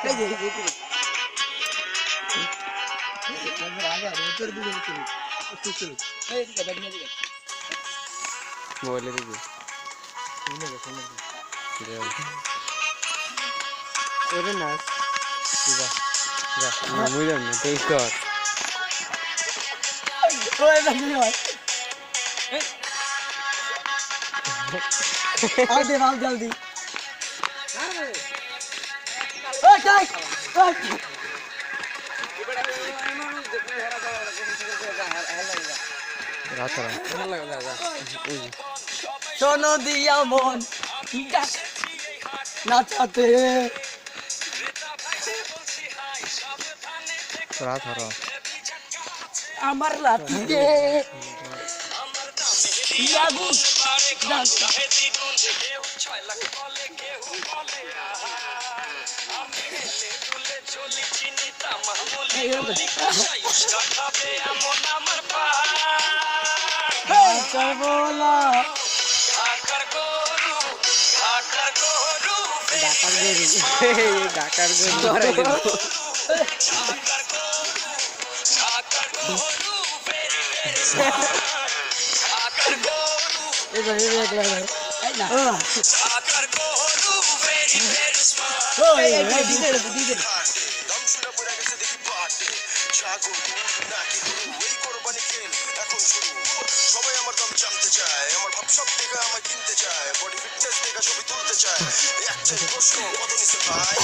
এই যে রাজা রোজের দিকে চলে চল এই দিকে ব্যাগ নিয়ে দিকে মোবাইলে দিবি ওরে না যা যা মুই যাম না তুই কর ওই ব্যাগ নিয়ে আয় আর দে মাল জলদি ওই কাই শোনো দিয়া মন নাচাতে আমার লাঠিতে আগুন বলা ডাকার গরু সবাই আমার দাম জানতে চায়, আমার ভাব সব থেকে আমায় কিনতে চায়, বডি ফিটনেস থেকে ছবি তুলতে চায়, একটাই প্রশ্ন কত নিতে ভাই?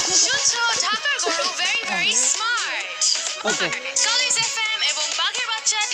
ঢাকার গরু very very smart. Colors